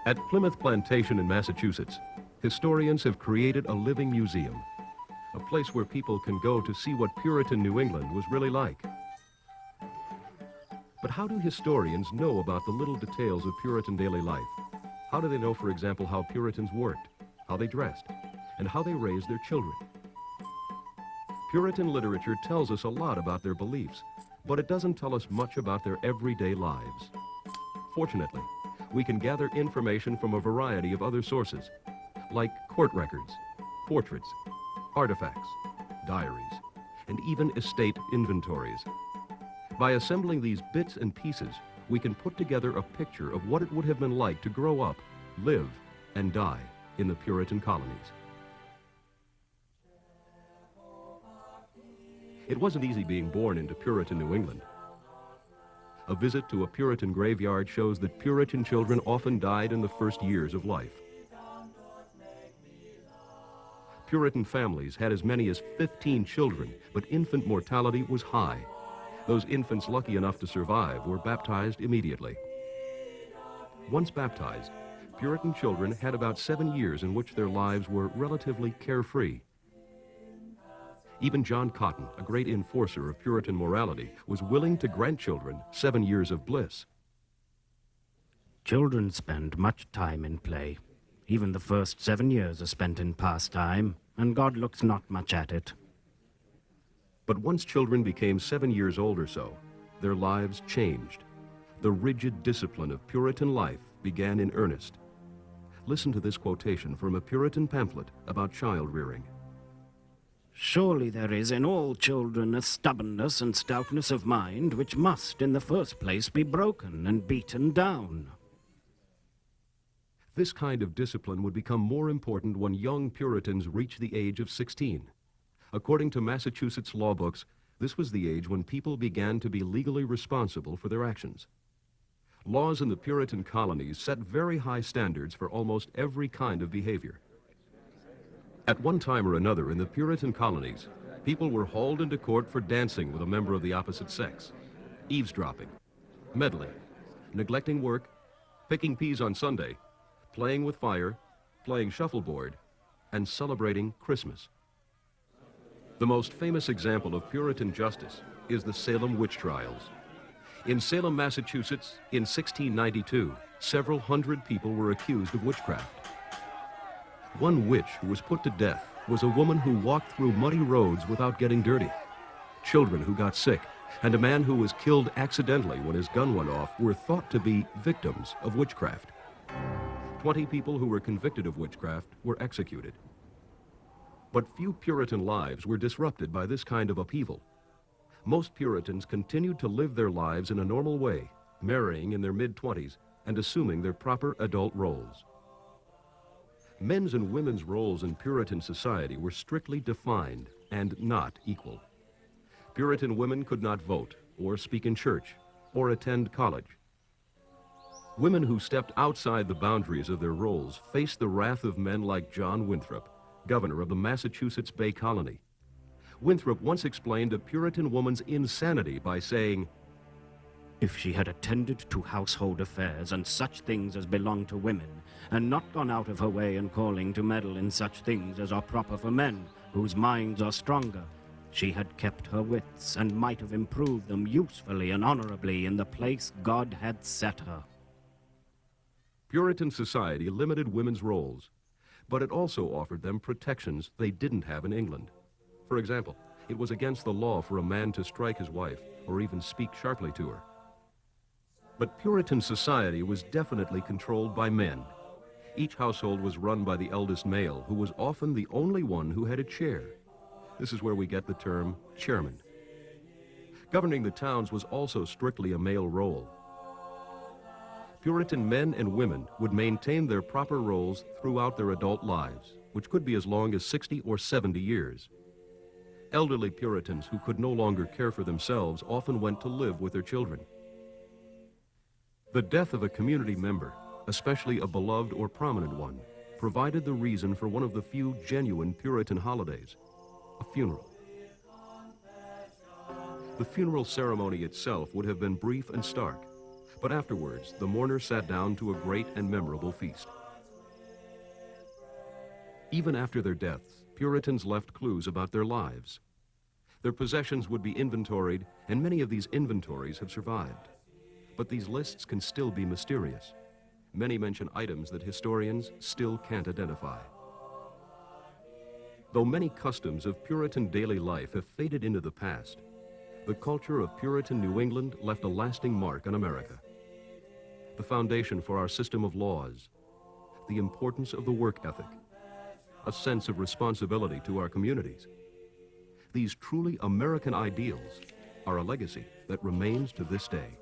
At Plymouth Plantation in Massachusetts, historians have created a living museum, a place where people can go to see what Puritan New England was really like. But how do historians know about the little details of Puritan daily life? How do they know, for example, how Puritans worked, how they dressed, and how they raised their children? Puritan literature tells us a lot about their beliefs, but it doesn't tell us much about their everyday lives. Fortunately, we can gather information from a variety of other sources, like court records, portraits, artifacts, diaries, and even estate inventories. By assembling these bits and pieces, we can put together a picture of what it would have been like to grow up, live, and die in the Puritan colonies. It wasn't easy being born into Puritan New England. A visit to a Puritan graveyard shows that Puritan children often died in the first years of life. Puritan families had as many as 15 children, but infant mortality was high. Those infants lucky enough to survive were baptized immediately. Once baptized, Puritan children had about 7 years in which their lives were relatively carefree. Even John Cotton, a great enforcer of Puritan morality, was willing to grant children 7 years of bliss. Children spend much time in play. Even the first 7 years are spent in pastime, and God looks not much at it. But once children became 7 years old or so, their lives changed. The rigid discipline of Puritan life began in earnest. Listen to this quotation from a Puritan pamphlet about child rearing. Surely there is in all children a stubbornness and stoutness of mind which must in the first place be broken and beaten down. This kind of discipline would become more important when young Puritans reached the age of 16. According to Massachusetts law books, this was the age when people began to be legally responsible for their actions. Laws in the Puritan colonies set very high standards for almost every kind of behavior. At one time or another in the Puritan colonies, people were hauled into court for dancing with a member of the opposite sex, eavesdropping, meddling, neglecting work, picking peas on Sunday, playing with fire, playing shuffleboard, and celebrating Christmas. The most famous example of Puritan justice is the Salem witch trials. In Salem, Massachusetts, in 1692, several hundred people were accused of witchcraft. One witch who was put to death was a woman who walked through muddy roads without getting dirty, children who got sick, and a man who was killed accidentally when his gun went off were thought to be victims of witchcraft. 20 people who were convicted of witchcraft were executed. But few Puritan lives were disrupted by this kind of upheaval. Most Puritans continued to live their lives in a normal way, marrying in their mid-20s and assuming their proper adult roles. Men's and women's roles in Puritan society were strictly defined and not equal. Puritan women could not vote, or speak in church, or attend college. Women who stepped outside the boundaries of their roles faced the wrath of men like John Winthrop, governor of the Massachusetts Bay Colony. Winthrop once explained a Puritan woman's insanity by saying, If she had attended to household affairs and such things as belong to women, and not gone out of her way in calling to meddle in such things as are proper for men, whose minds are stronger, she had kept her wits, and might have improved them usefully and honorably in the place God had set her. Puritan society limited women's roles, but it also offered them protections they didn't have in England. For example, it was against the law for a man to strike his wife or even speak sharply to her. But Puritan society was definitely controlled by men. Each household was run by the eldest male, who was often the only one who had a chair. This is where we get the term chairman. Governing the towns was also strictly a male role. Puritan men and women would maintain their proper roles throughout their adult lives, which could be as long as 60 or 70 years. Elderly Puritans who could no longer care for themselves often went to live with their children. The death of a community member, especially a beloved or prominent one, provided the reason for one of the few genuine Puritan holidays, a funeral. The funeral ceremony itself would have been brief and stark, But afterwards, the mourners sat down to a great and memorable feast. Even after their deaths, Puritans left clues about their lives. Their possessions would be inventoried, and many of these inventories have survived. But these lists can still be mysterious. Many mention items that historians still can't identify. Though many customs of Puritan daily life have faded into the past, the culture of Puritan New England left a lasting mark on America. The foundation for our system of laws, the importance of the work ethic, a sense of responsibility to our communities. These truly American ideals are a legacy that remains to this day.